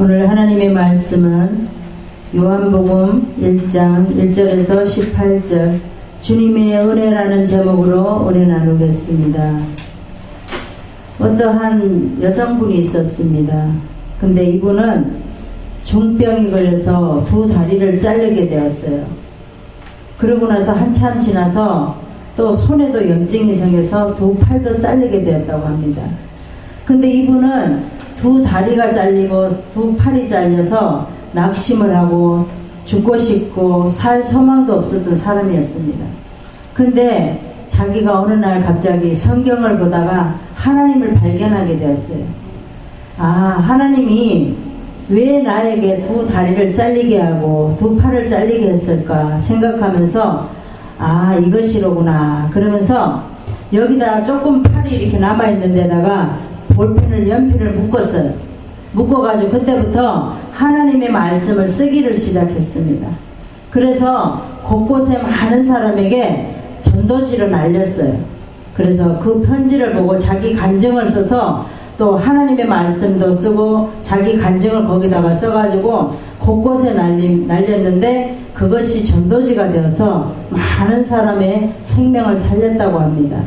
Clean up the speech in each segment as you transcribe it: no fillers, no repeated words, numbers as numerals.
오늘 하나님의 말씀은 요한복음 1장 1절에서 18절 주님의 은혜라는 제목으로 은혜 나누겠습니다. 어떠한 여성분이 있었습니다. 근데 이분은 중병이 걸려서 두 다리를 자르게 되었어요. 그러고 나서 한참 지나서 또 손에도 염증이 생겨서 두 팔도 자르게 되었다고 합니다. 근데 이분은 두 다리가 잘리고 두 팔이 잘려서 낙심을 하고 죽고 싶고 살 소망도 없었던 사람이었습니다. 그런데 자기가 어느 날 갑자기 성경을 보다가 하나님을 발견하게 되었어요. 아, 하나님이 왜 나에게 두 다리를 잘리게 하고 두 팔을 잘리게 했을까 생각하면서 아, 이것이로구나 그러면서 여기다 조금 팔이 이렇게 남아있는 데다가 볼펜을 연필을 묶었어요. 묶어가지고 그때부터 하나님의 말씀을 쓰기를 시작했습니다. 그래서 곳곳에 많은 사람에게 전도지를 날렸어요. 그래서 그 편지를 보고 자기 간증을 써서 또 하나님의 말씀도 쓰고 자기 간증을 거기다가 써가지고 곳곳에 날렸는데 그것이 전도지가 되어서 많은 사람의 생명을 살렸다고 합니다.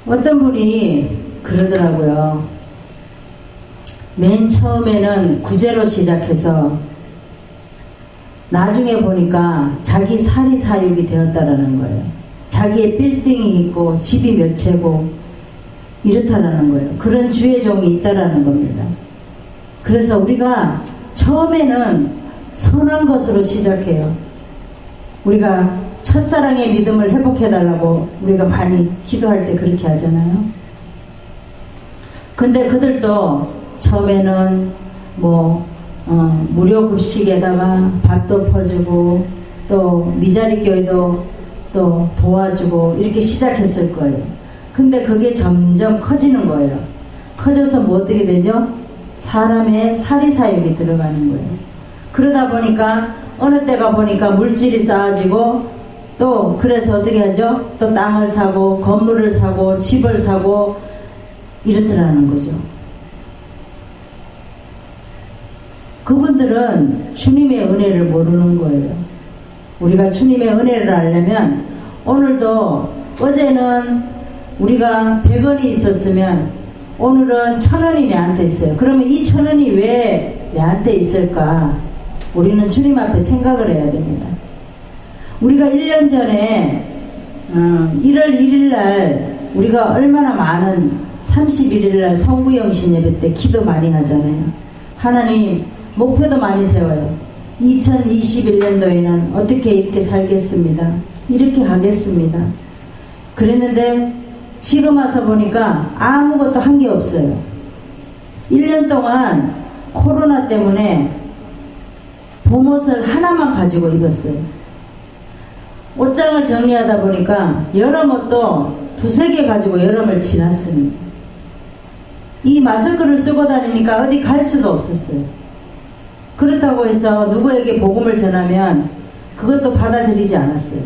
어떤 분이 그러더라고요. 맨 처음에는 구제로 시작해서 나중에 보니까 자기 살이 사육이 되었다라는 거예요. 자기의 빌딩이 있고 집이 몇 채고 이렇다라는 거예요. 그런 주의 종이 있다라는 겁니다. 그래서 우리가 처음에는 선한 것으로 시작해요. 우리가 첫사랑의 믿음을 회복해달라고 우리가 많이 기도할 때 그렇게 하잖아요. 근데 그들도 처음에는 무료 급식에다가 밥도 퍼주고 또 미자리 교회도 또 도와주고 이렇게 시작했을 거예요. 근데 그게 점점 커지는 거예요. 커져서 뭐 어떻게 되죠? 사람의 사리사욕이 들어가는 거예요. 그러다 보니까 어느 때가 보니까 물질이 쌓아지고 또 그래서 어떻게 하죠? 또 땅을 사고 건물을 사고 집을 사고 이렇더라는 거죠. 그분들은 주님의 은혜를 모르는 거예요. 우리가 주님의 은혜를 알려면 오늘도 어제는 우리가 100원이 있었으면 오늘은 1000원이 내한테 있어요. 그러면 이 1000원이 왜 내한테 있을까? 우리는 주님 앞에 생각을 해야 됩니다. 우리가 1년 전에 1월 1일 날 우리가 얼마나 많은 31일 날 성부영신 예배 때 기도 많이 하잖아요. 하나님 목표도 많이 세워요. 2021년도에는 어떻게 이렇게 살겠습니다. 이렇게 하겠습니다. 그랬는데 지금 와서 보니까 아무것도 한 게 없어요. 1년 동안 코로나 때문에 봄옷을 하나만 가지고 입었어요. 옷장을 정리하다 보니까 여름 옷도 2-3개 가지고 여름을 지났습니다. 이 마스크를 쓰고 다니니까 어디 갈 수도 없었어요. 그렇다고 해서 누구에게 복음을 전하면 그것도 받아들이지 않았어요.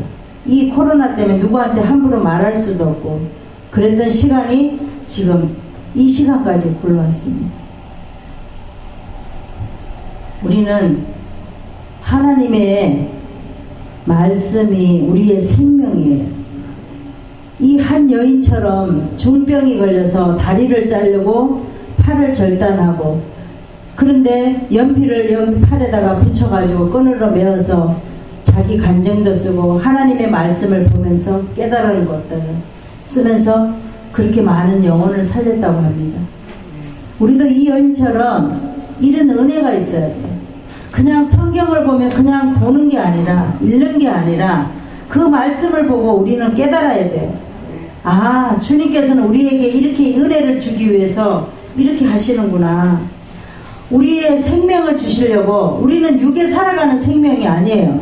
이 코로나 때문에 누구한테 함부로 말할 수도 없고 그랬던 시간이 지금 이 시간까지 굴러왔습니다. 우리는 하나님의 말씀이 우리의 생명이에요. 이 한 여인처럼 중병이 걸려서 다리를 자르고 팔을 절단하고 그런데 연필을 팔에다가 붙여가지고 끈으로 메어서 자기 간증도 쓰고 하나님의 말씀을 보면서 깨달은 것들을 쓰면서 그렇게 많은 영혼을 살렸다고 합니다. 우리도 이 여인처럼 이런 은혜가 있어야 돼요. 그냥 성경을 보면 그냥 보는 게 아니라 읽는 게 아니라 그 말씀을 보고 우리는 깨달아야 돼요. 아, 주님께서는 우리에게 이렇게 은혜를 주기 위해서 이렇게 하시는구나. 우리의 생명을 주시려고 우리는 육에 살아가는 생명이 아니에요.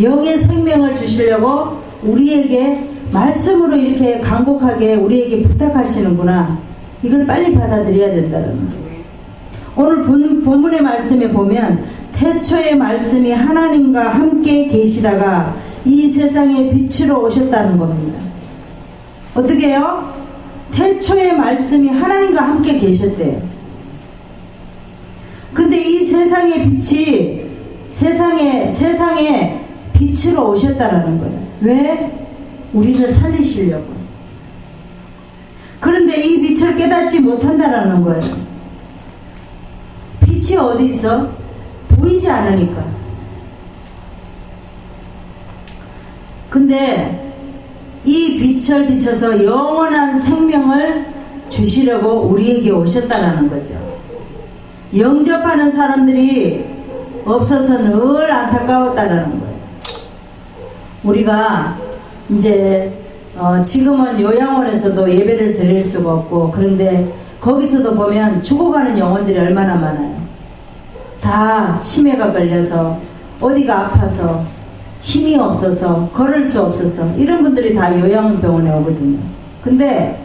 영의 생명을 주시려고 우리에게 말씀으로 이렇게 간곡하게 우리에게 부탁하시는구나. 이걸 빨리 받아들여야 된다는 거예요. 오늘 본문의 말씀에 보면 태초의 말씀이 하나님과 함께 계시다가 이 세상에 빛으로 오셨다는 겁니다. 어떻게 해요? 태초의 말씀이 하나님과 함께 계셨대요. 세상의 빛이 세상에 빛으로 오셨다라는 거예요. 왜? 우리를 살리시려고. 그런데 이 빛을 깨닫지 못한다라는 거예요. 빛이 어디 있어? 보이지 않으니까. 근데 이 빛을 비춰서 영원한 생명을 주시려고 우리에게 오셨다라는 거죠. 영접하는 사람들이 없어서 늘 안타까웠다라는 거예요. 우리가 이제 지금은 요양원에서도 예배를 드릴 수가 없고, 그런데 거기서도 보면 죽어가는 영혼들이 얼마나 많아요. 다 치매가 걸려서 어디가 아파서 힘이 없어서 걸을 수 없어서 이런 분들이 다 요양병원에 오거든요. 근데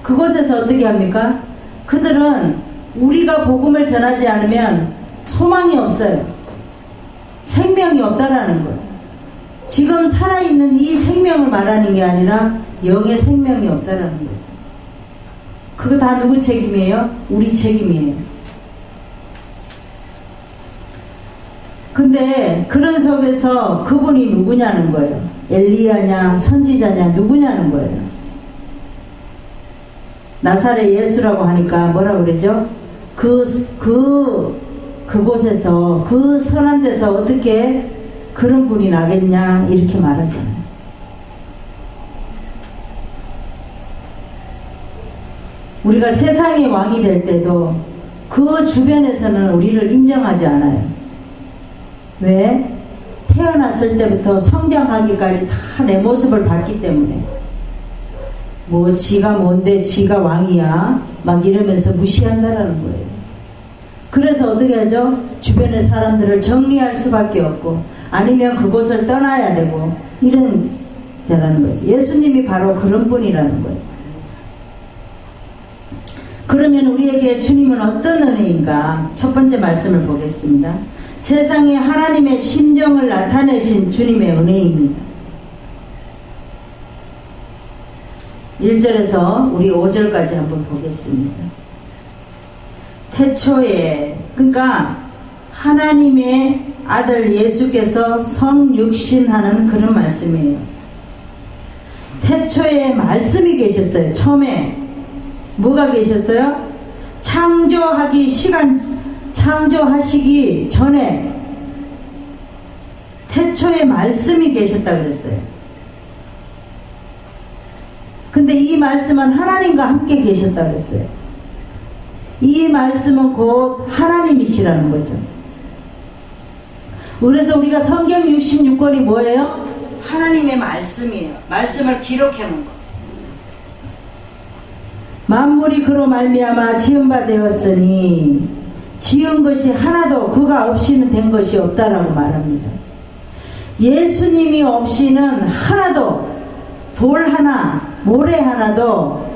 그곳에서 어떻게 합니까? 그들은 우리가 복음을 전하지 않으면 소망이 없어요. 생명이 없다라는 거예요. 지금 살아있는 이 생명을 말하는 게 아니라 영의 생명이 없다라는 거죠. 그거 다 누구 책임이에요? 우리 책임이에요. 근데 그런 속에서 그분이 누구냐는 거예요. 엘리야냐 선지자냐 누구냐는 거예요. 나사렛 예수라고 하니까 뭐라 그러죠? 그곳에서 그 선한 데서 어떻게 그런 분이 나겠냐 이렇게 말하잖아요. 우리가 세상의 왕이 될 때도 그 주변에서는 우리를 인정하지 않아요. 왜? 태어났을 때부터 성장하기까지 다 내 모습을 봤기 때문에. 뭐 지가 뭔데 지가 왕이야 막 이러면서 무시한다라는 거예요. 그래서 어떻게 하죠? 주변의 사람들을 정리할 수밖에 없고, 아니면 그곳을 떠나야 되고 이런 데라는 거죠. 예수님이 바로 그런 분이라는 거예요. 그러면 우리에게 주님은 어떤 은혜인가? 첫 번째 말씀을 보겠습니다. 세상에 하나님의 심정을 나타내신 주님의 은혜입니다. 1절에서 우리 5절까지 한번 보겠습니다. 태초에, 그러니까 하나님의 아들 예수께서 성육신하는 그런 말씀이에요. 태초에 말씀이 계셨어요. 처음에 뭐가 계셨어요? 창조하시기 전에 태초에 말씀이 계셨다 그랬어요. 근데 이 말씀은 하나님과 함께 계셨다 그랬어요. 이 말씀은 곧 하나님이시라는 거죠. 그래서 우리가 성경 66권이 뭐예요? 하나님의 말씀이에요. 말씀을 기록해 놓은 거. 만물이 그로 말미암아 지은 바 되었으니 지은 것이 하나도 그가 없이는 된 것이 없다라고 말합니다. 예수님이 없이는 하나도, 돌 하나, 모래 하나도,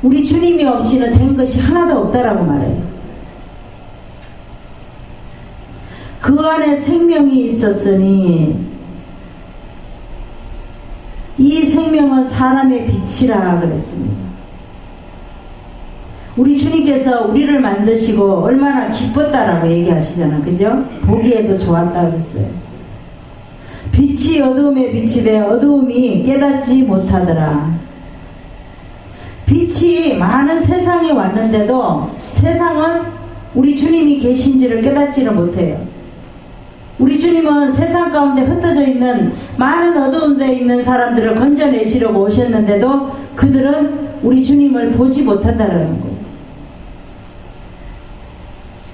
우리 주님이 없이는 된 것이 하나도 없다라고 말해요. 그 안에 생명이 있었으니 이 생명은 사람의 빛이라 그랬습니다. 우리 주님께서 우리를 만드시고 얼마나 기뻤다라고 얘기하시잖아요. 그죠? 보기에도 좋았다 그랬어요. 빛이 어두움에 빛이 돼 어두움이 깨닫지 못하더라. 빛이 많은 세상에 왔는데도 세상은 우리 주님이 계신지를 깨닫지를 못해요. 우리 주님은 세상 가운데 흩어져 있는 많은 어두운 데 있는 사람들을 건져내시려고 오셨는데도 그들은 우리 주님을 보지 못한다는 거예요.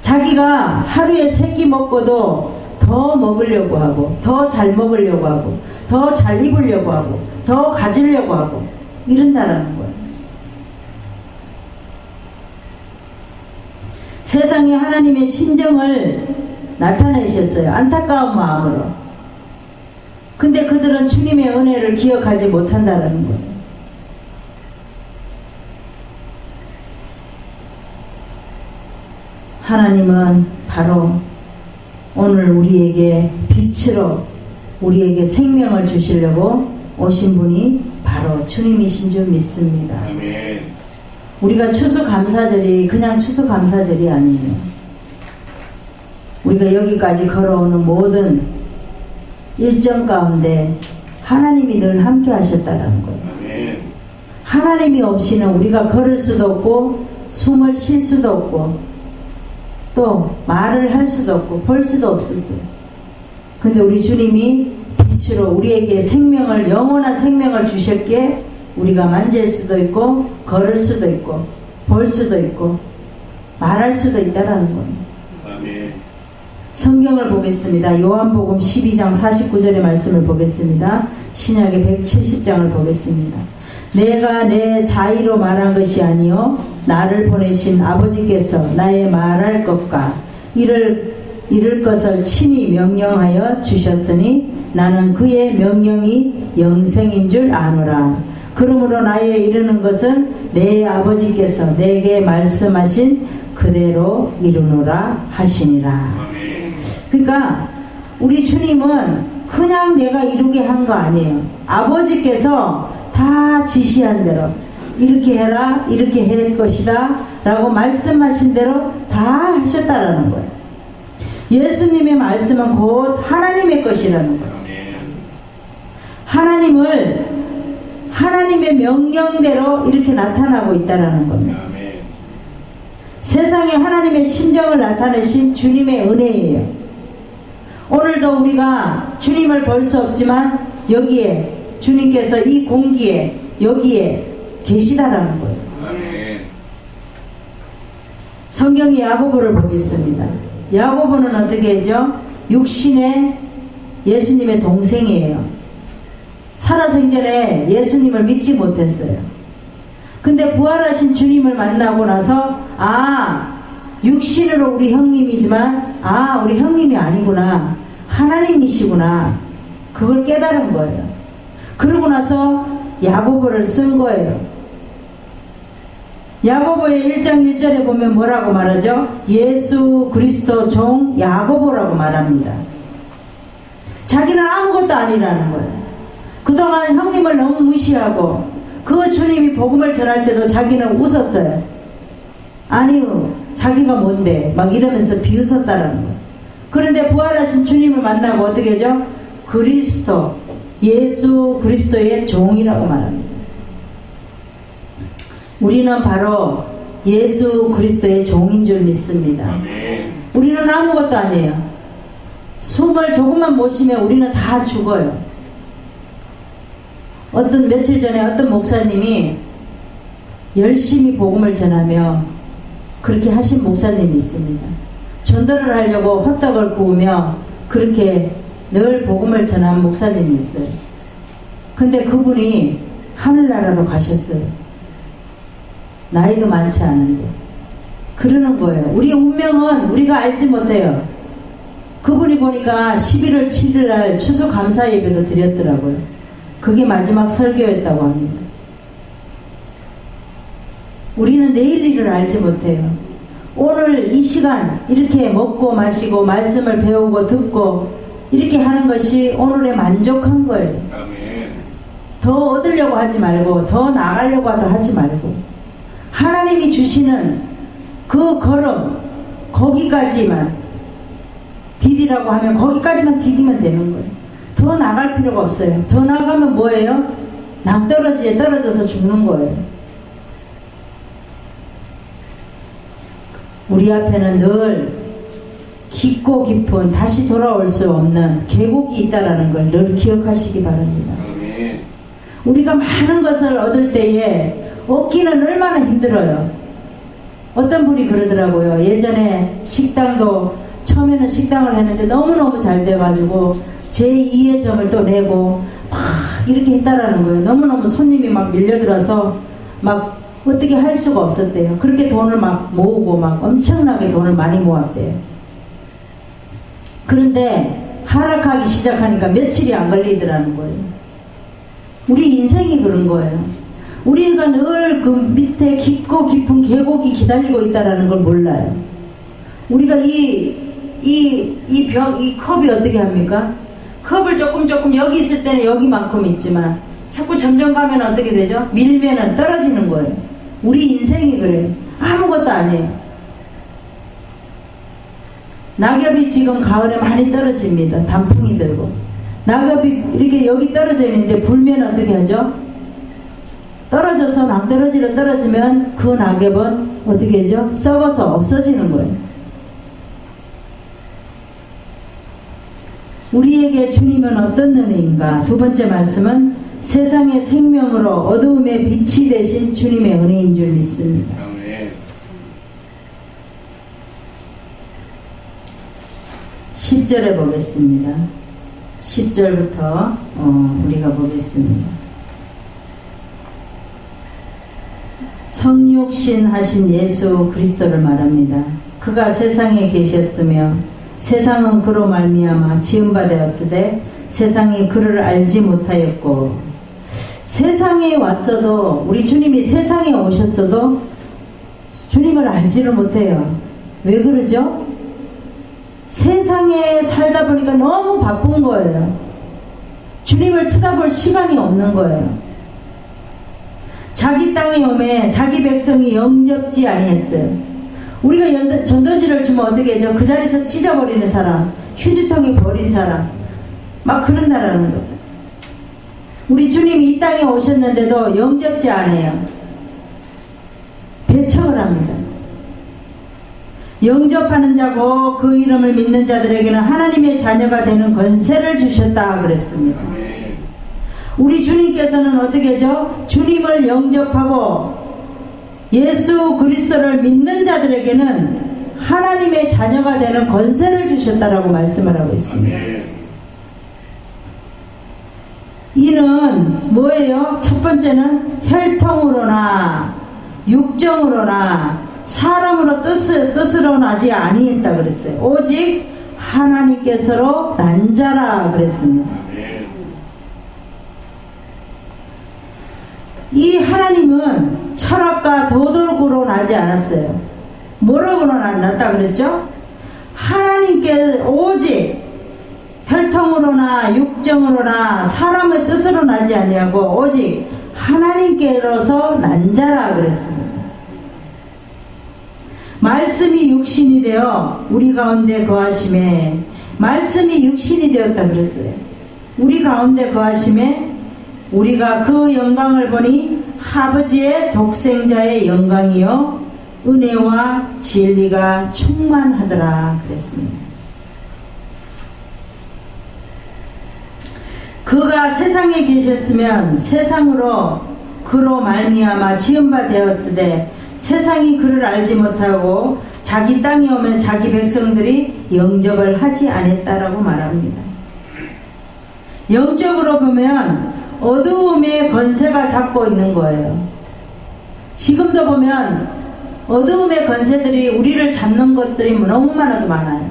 자기가 하루에 3끼 먹고도 더 먹으려고 하고, 더 잘 먹으려고 하고, 더 잘 입으려고 하고, 더 가지려고 하고 이런다라는 거예요. 세상에 하나님의 심정을 나타내셨어요. 안타까운 마음으로. 근데 그들은 주님의 은혜를 기억하지 못한다는 거예요. 하나님은 바로 오늘 우리에게 빛으로 우리에게 생명을 주시려고 오신 분이 바로 주님이신 줄 믿습니다. 아멘. 우리가 추수감사절이 그냥 추수감사절이 아니에요. 우리가 여기까지 걸어오는 모든 일정 가운데 하나님이 늘 함께 하셨다는 거예요. 하나님이 없이는 우리가 걸을 수도 없고 숨을 쉴 수도 없고 또 말을 할 수도 없고 볼 수도 없었어요. 근데 우리 주님이 빛으로 우리에게 생명을, 영원한 생명을 주셨기에 우리가 만질 수도 있고 걸을 수도 있고 볼 수도 있고 말할 수도 있다라는 거예요. 아멘. 성경을 보겠습니다. 요한복음 12장 49절의 말씀을 보겠습니다. 신약의 170장을 보겠습니다. 내가 내 자의로 말한 것이 아니요 나를 보내신 아버지께서 나의 말할 것과 이를 것을 친히 명령하여 주셨으니 나는 그의 명령이 영생인 줄 아노라. 그러므로 나의 이르는 것은 내 아버지께서 내게 말씀하신 그대로 이루노라 하시니라. 그러니까 우리 주님은 그냥 내가 이루게 한 거 아니에요. 아버지께서 다 지시한 대로 이렇게 해라, 이렇게 할 것이다 라고 말씀하신 대로 다 하셨다라는 거예요. 예수님의 말씀은 곧 하나님의 것이라는 거예요. 하나님의 명령대로 이렇게 나타나고 있다라는 겁니다. 세상에 하나님의 심정을 나타내신 주님의 은혜예요. 오늘도 우리가 주님을 볼 수 없지만 여기에 주님께서 이 공기에 여기에 계시다라는 거예요. 성경의 야고보를 보겠습니다. 야고보는 어떻게 했죠? 육신의 예수님의 동생이에요. 살아생전에 예수님을 믿지 못했어요. 근데 부활하신 주님을 만나고 나서 육신으로 우리 형님이지만 우리 형님이 아니구나, 하나님이시구나, 그걸 깨달은 거예요. 그러고 나서 야고보를 쓴 거예요. 야고보의 1장 1절에 보면 뭐라고 말하죠? 예수 그리스도 종 야고보라고 말합니다. 자기는 아무것도 아니라는 거예요. 그동안 형님을 너무 무시하고 그 주님이 복음을 전할 때도 자기는 웃었어요. 아니요, 자기가 뭔데 막 이러면서 비웃었다라는 거예요. 그런데 부활하신 주님을 만나고 어떻게 하죠? 그리스도, 예수 그리스도의 종이라고 말합니다. 우리는 바로 예수 그리스도의 종인 줄 믿습니다. 우리는 아무것도 아니에요. 숨을 조금만 못 쉬면 우리는 다 죽어요. 며칠 전에 어떤 목사님이 열심히 복음을 전하며 그렇게 하신 목사님이 있습니다. 전도를 하려고 호떡을 구우며 그렇게 늘 복음을 전한 목사님이 있어요. 근데 그분이 하늘나라로 가셨어요. 나이도 많지 않은데. 그러는 거예요. 우리 운명은 우리가 알지 못해요. 그분이 보니까 11월 7일 날 추수감사 예배도 드렸더라고요. 그게 마지막 설교였다고 합니다. 우리는 내일 일을 알지 못해요. 오늘 이 시간 이렇게 먹고 마시고 말씀을 배우고 듣고 이렇게 하는 것이 오늘의 만족한 거예요. 더 얻으려고 하지 말고 더 나가려고 하지 말고 하나님이 주시는 그 걸음 거기까지만 디디라고 하면 거기까지만 디디면 되는 거예요. 더 나갈 필요가 없어요. 더 나가면 뭐예요? 낭떠러지에 떨어져서 죽는 거예요. 우리 앞에는 늘 깊고 깊은 다시 돌아올 수 없는 계곡이 있다라는 걸 늘 기억하시기 바랍니다. 우리가 많은 것을 얻을 때에 얻기는 얼마나 힘들어요. 어떤 분이 그러더라고요. 예전에 식당도 처음에는 식당을 했는데 너무너무 잘 돼가지고 제2의 점을 또 내고 막 이렇게 했다라는 거예요. 너무너무 손님이 막 밀려들어서 막 어떻게 할 수가 없었대요. 그렇게 돈을 막 모으고 막 엄청나게 돈을 많이 모았대요. 그런데 하락하기 시작하니까 며칠이 안 걸리더라는 거예요. 우리 인생이 그런 거예요. 우리가 늘 그 밑에 깊고 깊은 계곡이 기다리고 있다라는 걸 몰라요. 우리가 이 컵이 어떻게 합니까? 컵을 조금 여기 있을 때는 여기만큼 있지만 자꾸 점점 가면 어떻게 되죠? 밀면은 떨어지는 거예요. 우리 인생이 그래요. 아무것도 아니에요. 낙엽이 지금 가을에 많이 떨어집니다. 단풍이 들고. 낙엽이 이렇게 여기 떨어져 있는데 불면 어떻게 하죠? 떨어져서 낭떠러지로 떨어지면 그 낙엽은 어떻게 하죠? 썩어서 없어지는 거예요. 우리에게 주님은 어떤 은혜인가? 두 번째 말씀은 세상의 생명으로 어두움의 빛이 되신 주님의 은혜인 줄 믿습니다. 10절에 보겠습니다. 10절부터 우리가 보겠습니다. 성육신 하신 예수 그리스도를 말합니다. 그가 세상에 계셨으며 세상은 그로 말미암아 지음바 되었으되 세상이 그를 알지 못하였고, 세상에 왔어도, 우리 주님이 세상에 오셨어도 주님을 알지를 못해요. 왜 그러죠? 세상에 살다 보니까 너무 바쁜 거예요. 주님을 쳐다볼 시간이 없는 거예요. 자기 땅에 오매 자기 백성이 영접지 아니했어요. 우리가 전도지를 주면 어떻게 하죠? 그 자리에서 찢어버리는 사람, 휴지통에 버린 사람, 막 그런 나라는 거죠. 우리 주님이 이 땅에 오셨는데도 영접지 않아요. 배척을 합니다. 영접하는 자고 그 이름을 믿는 자들에게는 하나님의 자녀가 되는 권세를 주셨다 그랬습니다. 우리 주님께서는 어떻게 하죠? 주님을 영접하고 예수 그리스도를 믿는 자들에게는 하나님의 자녀가 되는 권세를 주셨다라고 말씀을 하고 있습니다. 이는 뭐예요? 첫 번째는 혈통으로나 육정으로나 사람으로 뜻으로 나지 아니했다 그랬어요. 오직 하나님께서로 난 자라 그랬습니다. 이 하나님은 철학과 도덕으로 나지 않았어요. 뭐라고 났다 그랬죠? 하나님께 오직 혈통으로나 육정으로나 사람의 뜻으로 나지 아니하고 오직 하나님께로서 난 자라 그랬습니다. 말씀이 육신이 되어 우리 가운데 거하심에, 말씀이 육신이 되었다 그랬어요. 우리 가운데 거하심에 우리가 그 영광을 보니 아버지의 독생자의 영광이요 은혜와 진리가 충만하더라 그랬습니다. 그가 세상에 계셨으면 세상으로 그로 말미암아 지음바 되었으되 세상이 그를 알지 못하고 자기 땅에 오면 자기 백성들이 영접을 하지 않았다라고 말합니다. 영적으로 보면 어두움의 권세가 잡고 있는 거예요. 지금도 보면 어두움의 권세들이 우리를 잡는 것들이 너무나도 많아요.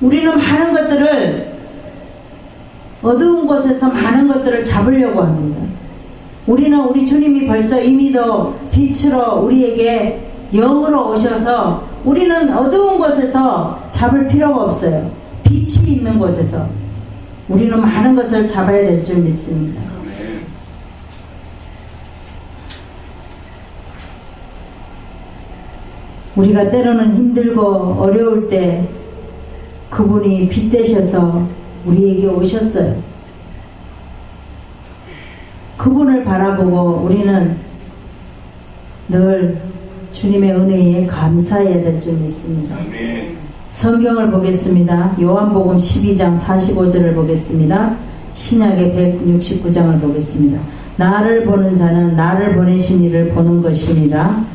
우리는 많은 것들을, 어두운 곳에서 많은 것들을 잡으려고 합니다. 우리는 우리 주님이 벌써 이미도 빛으로 우리에게 영으로 오셔서 우리는 어두운 곳에서 잡을 필요가 없어요. 빛이 있는 곳에서 우리는 많은 것을 잡아야 될 줄 믿습니다. 우리가 때로는 힘들고 어려울 때 그분이 빛 되셔서 우리에게 오셨어요. 그분을 바라보고 우리는 늘 주님의 은혜에 감사해야 될 줄 믿습니다. 성경을 보겠습니다. 요한복음 12장 45절을 보겠습니다. 신약의 169장을 보겠습니다. 나를 보는 자는 나를 보내신 이를 보는 것이니라.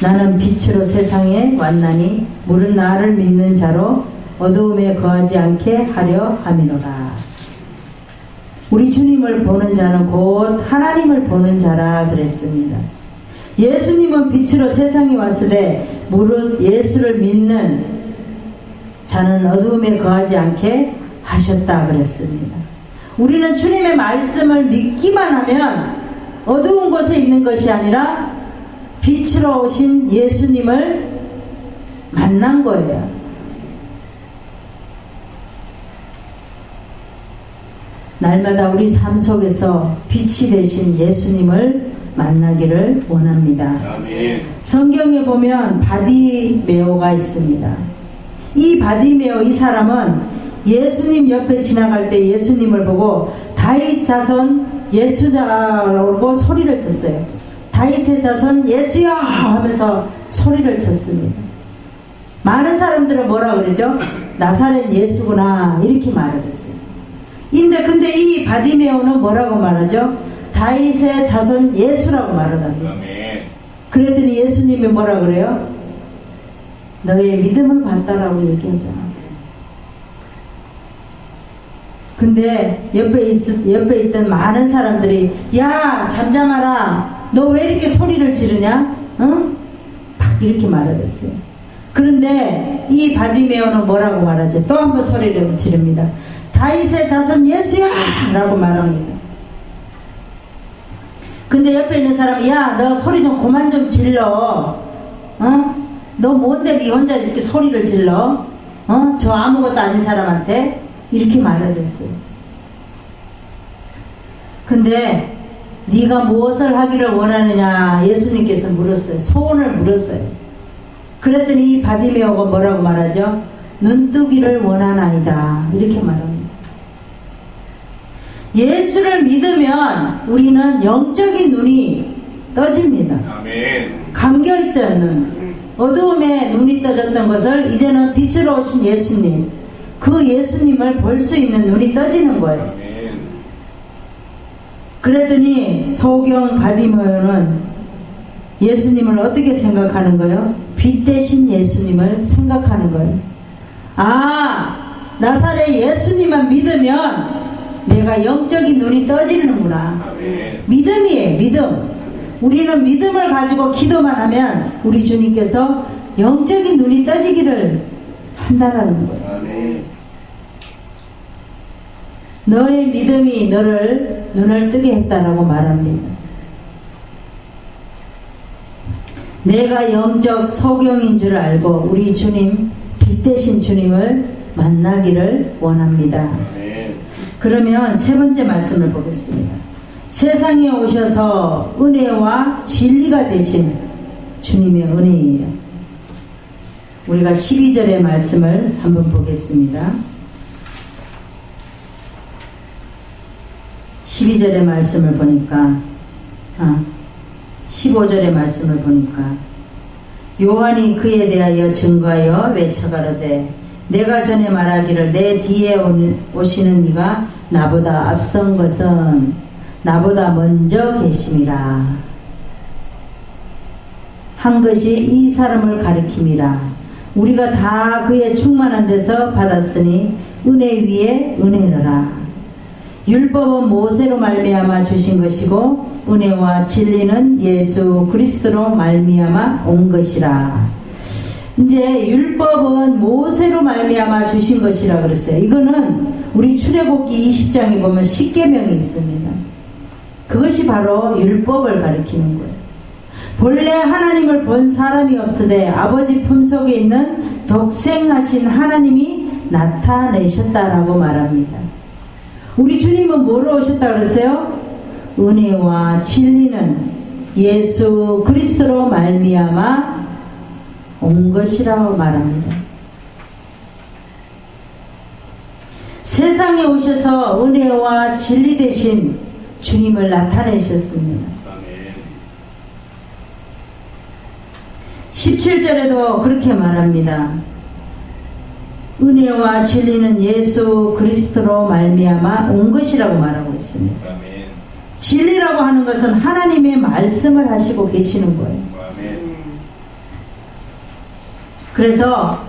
나는 빛으로 세상에 왔나니 물은 나를 믿는 자로 어두움에 거하지 않게 하려 함이노라. 우리 주님을 보는 자는 곧 하나님을 보는 자라 그랬습니다. 예수님은 빛으로 세상에 왔으되 무릇 예수를 믿는 자는 어두움에 거하지 않게 하셨다 그랬습니다. 우리는 주님의 말씀을 믿기만 하면 어두운 곳에 있는 것이 아니라 빛으로 오신 예수님을 만난 거예요. 날마다 우리 삶 속에서 빛이 되신 예수님을 만나기를 원합니다. 아멘. 성경에 보면 바디메오가 있습니다. 이 바디메오 이 사람은 예수님 옆에 지나갈 때 예수님을 보고 다윗 자손 예수다라고 소리를 쳤어요. 다윗의 자손 예수야 하면서 소리를 쳤습니다. 많은 사람들은 뭐라 그러죠? 나사렛 예수구나 이렇게 말을 했어요. 근데 이 바디메오는 뭐라고 말하죠? 다윗의 자손 예수라고 말을 합니다. 그랬더니 예수님이 뭐라 그래요? 너의 믿음을 봤다라고 얘기하잖아. 근데 옆에 있던 많은 사람들이 야 잠잠하라, 너 왜 이렇게 소리를 지르냐? 응? 막 이렇게 말을 했어요. 그런데 이 바디메오는 뭐라고 말하죠? 또 한 번 소리를 지릅니다. 다윗의 자손 예수야! 라고 말합니다. 근데 옆에 있는 사람이 야 너 소리 좀 그만 좀 질러. 너 뭔데 네 혼자 이렇게 소리를 질러? 저 아무것도 아닌 사람한테 이렇게 말을 했어요. 근데 네가 무엇을 하기를 원하느냐 예수님께서 물었어요. 소원을 물었어요. 그랬더니 이 바디메오가 뭐라고 말하죠? 눈뜨기를 원하나이다 이렇게 말합니다. 예수를 믿으면 우리는 영적인 눈이 떠집니다. 아멘. 감겨있던 눈, 어두움에 눈이 떠졌던 것을 이제는 빛으로 오신 예수님, 그 예수님을 볼 수 있는 눈이 떠지는 거예요. 아멘. 그랬더니 소경 바디메오는 예수님을 어떻게 생각하는 거예요? 빛 대신 예수님을 생각하는 거예요. 나사렛 예수님만 믿으면 내가 영적인 눈이 떠지는구나. 아멘. 믿음이에요. 믿음. 우리는 믿음을 가지고 기도만 하면 우리 주님께서 영적인 눈이 떠지기를 한다라는 거예요. 아멘. 너의 믿음이 너를 눈을 뜨게 했다라고 말합니다. 내가 영적 소경인 줄 알고 우리 주님, 빛 대신 주님을 만나기를 원합니다. 그러면 세 번째 말씀을 보겠습니다. 세상에 오셔서 은혜와 진리가 되신 주님의 은혜예요. 우리가 12절의 말씀을 한번 보겠습니다. 12절의 말씀을 보니까 15절의 말씀을 보니까 요한이 그에 대하여 증거하여 외쳐가로되 내가 전에 말하기를 내 뒤에 오시는 이가 나보다 앞선 것은 나보다 먼저 계심이라 한 것이 이 사람을 가리킴이라. 우리가 다 그의 충만한 데서 받았으니 은혜 위에 은혜로라. 율법은 모세로 말미암아 주신 것이고 은혜와 진리는 예수 그리스도로 말미암아 온 것이라. 이제 율법은 모세로 말미암아 주신 것이라 그랬어요. 이거는 우리 출애굽기 20장에 보면 십계명이 있습니다. 그것이 바로 율법을 가리키는 거예요. 본래 하나님을 본 사람이 없으되 아버지 품속에 있는 독생하신 하나님이 나타내셨다라고 말합니다. 우리 주님은 뭐로 오셨다 그랬어요? 은혜와 진리는 예수 그리스도로 말미암아 온 것이라고 말합니다. 세상에 오셔서 은혜와 진리 대신 주님을 나타내셨습니다. 17절에도 그렇게 말합니다. 은혜와 진리는 예수 그리스도로 말미암아 온 것이라고 말하고 있습니다. 진리라고 하는 것은 하나님의 말씀을 하시고 계시는 거예요. 그래서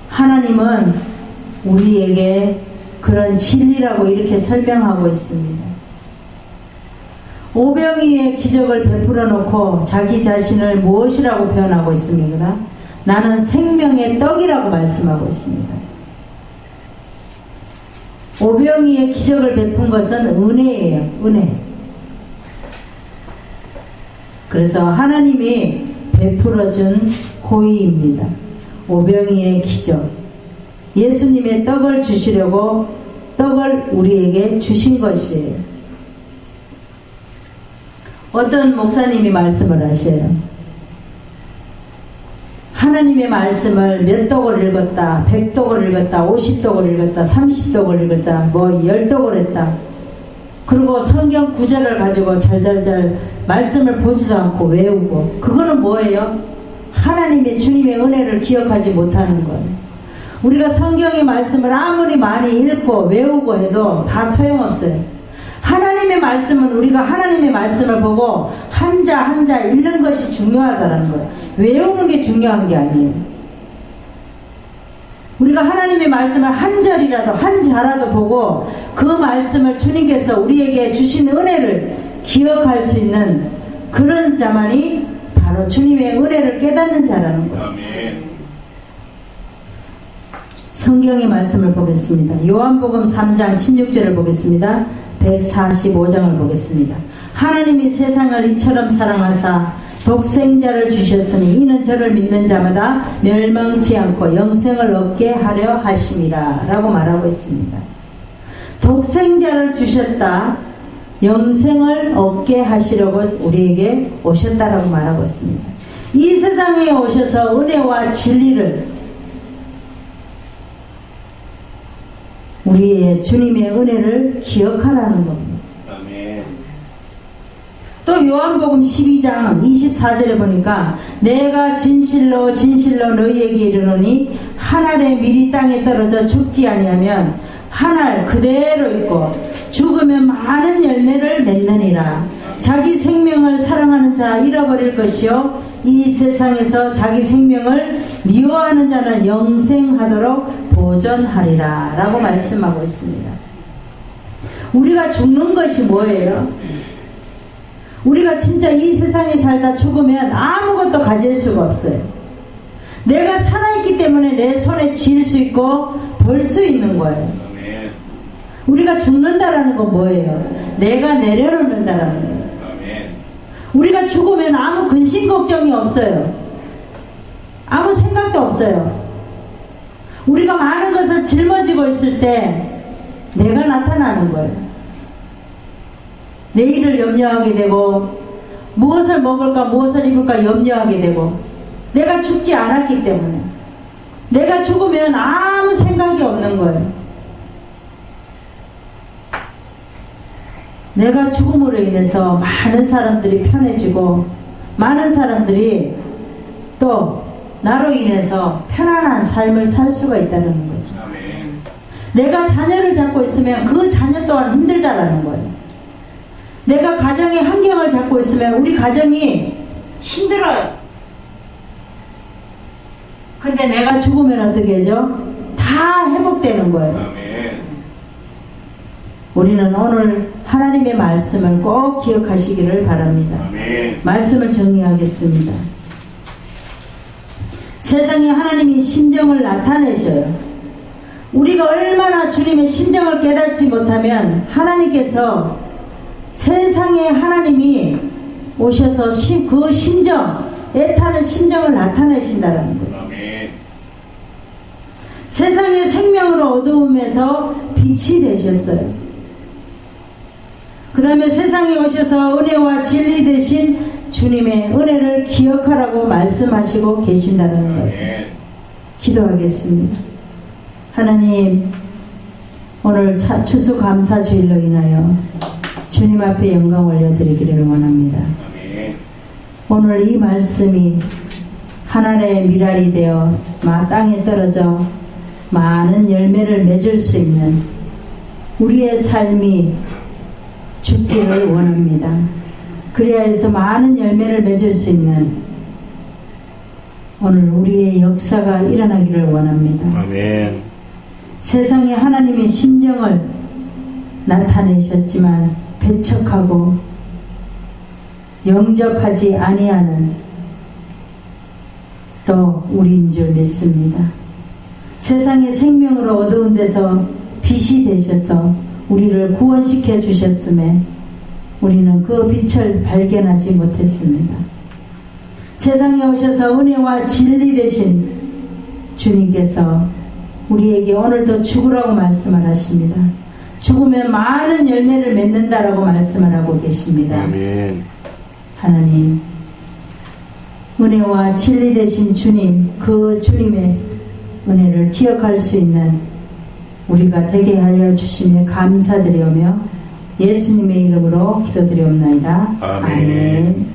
하나님은 우리에게 그런 진리라고 이렇게 설명하고 있습니다. 오병이의 기적을 베풀어 놓고 자기 자신을 무엇이라고 표현하고 있습니까? 나는 생명의 떡이라고 말씀하고 있습니다. 오병이의 기적을 베푼 것은 은혜예요. 은혜. 그래서 하나님이 베풀어준 고의입니다. 오병이의 기적. 예수님의 떡을 주시려고 떡을 우리에게 주신 것이에요. 어떤 목사님이 말씀을 하셔요. 하나님의 말씀을 몇 독을 읽었다, 100독을 읽었다, 50독을 읽었다, 30독을 읽었다, 뭐 10독을 했다. 그리고 성경 구절을 가지고 잘잘잘 말씀을 보지도 않고 외우고, 그거는 뭐예요? 하나님의 주님의 은혜를 기억하지 못하는 거예요. 우리가 성경의 말씀을 아무리 많이 읽고 외우고 해도 다 소용없어요. 하나님의 말씀은 우리가 하나님의 말씀을 보고 한자 한자 읽는 것이 중요하다는 거예요. 외우는 게 중요한 게 아니에요. 우리가 하나님의 말씀을 한 절이라도 한 자라도 보고 그 말씀을 주님께서 우리에게 주신 은혜를 기억할 수 있는 그런 자만이 바로 주님의 은혜를 깨닫는 자라는 거예요. 아멘. 성경의 말씀을 보겠습니다. 요한복음 3장 16절을 보겠습니다. 145장을 보겠습니다. 하나님이 세상을 이처럼 사랑하사 독생자를 주셨으니 이는 저를 믿는 자마다 멸망치 않고 영생을 얻게 하려 하심이라 라고 말하고 있습니다. 독생자를 주셨다, 영생을 얻게 하시려고 우리에게 오셨다라고 말하고 있습니다. 이 세상에 오셔서 은혜와 진리를, 우리의 주님의 은혜를 기억하라는 겁니다. 아멘. 또 요한복음 12장 24절에 보니까 내가 진실로 진실로 너희에게 이르노니 한 알의 밀이 땅에 떨어져 죽지 아니하면 한 알 그대로 있고 죽으면 많은 열매를 맺느니라. 자기 생명을 사랑하는 자 잃어버릴 것이요 이 세상에서 자기 생명을 미워하는 자는 영생하도록 보존하리라 라고 말씀하고 있습니다. 우리가 죽는 것이 뭐예요? 우리가 진짜 이 세상에 살다 죽으면 아무것도 가질 수가 없어요. 내가 살아있기 때문에 내 손에 쥘 수 있고 벌 수 있는 거예요. 아멘. 우리가 죽는다라는 건 뭐예요? 내가 내려놓는다라는 거예요. 아멘. 우리가 죽으면 아무 근심 걱정이 없어요. 아무 생각도 없어요. 우리가 많은 것을 짊어지고 있을 때 내가 나타나는 거예요. 내일을 염려하게 되고 무엇을 먹을까 무엇을 입을까 염려하게 되고, 내가 죽지 않았기 때문에 내가 죽으면 아무 생각이 없는 거예요. 내가 죽음으로 인해서 많은 사람들이 편해지고 많은 사람들이 또 나로 인해서 편안한 삶을 살 수가 있다는 거죠. 아멘. 내가 자녀를 잡고 있으면 그 자녀 또한 힘들다라는 거예요. 내가 가정의 환경을 잡고 있으면 우리 가정이 힘들어요. 근데 내가 죽으면 어떻게 하죠? 다 회복되는 거예요. 아멘. 우리는 오늘 하나님의 말씀을 꼭 기억하시기를 바랍니다. 아멘. 말씀을 정리하겠습니다. 세상에 하나님이 심정을 나타내셔요. 우리가 얼마나 주님의 심정을 깨닫지 못하면 하나님께서 세상에 하나님이 오셔서 그 심정, 애타는 심정을 나타내신다는 거예요. 아멘. 세상의 생명으로 어두움에서 빛이 되셨어요. 그 다음에 세상에 오셔서 은혜와 진리 되신 주님의 은혜를 기억하라고 말씀하시고 계신다는 거예요. 아멘. 기도하겠습니다. 하나님, 오늘 추수감사주일로 인하여 주님 앞에 영광 올려드리기를 원합니다. 아멘. 오늘 이 말씀이 하늘의 미랄이 되어 땅에 떨어져 많은 열매를 맺을 수 있는 우리의 삶이 죽기를 원합니다. 그래야 해서 많은 열매를 맺을 수 있는 오늘 우리의 역사가 일어나기를 원합니다. 아멘. 세상에 하나님의 심정을 나타내셨지만 배척하고 영접하지 아니하는 또 우리인 줄 믿습니다. 세상의 생명으로 어두운 데서 빛이 되셔서 우리를 구원시켜 주셨음에 우리는 그 빛을 발견하지 못했습니다. 세상에 오셔서 은혜와 진리 되신 주님께서 우리에게 오늘도 죽으라고 말씀을 하십니다. 죽으면 많은 열매를 맺는다라고 말씀을 하고 계십니다. 아멘. 하나님, 은혜와 진리 되신 주님, 그 주님의 은혜를 기억할 수 있는 우리가 되게 하여 주심에 감사드리오며 예수님의 이름으로 기도드리옵나이다. 아멘. 아멘.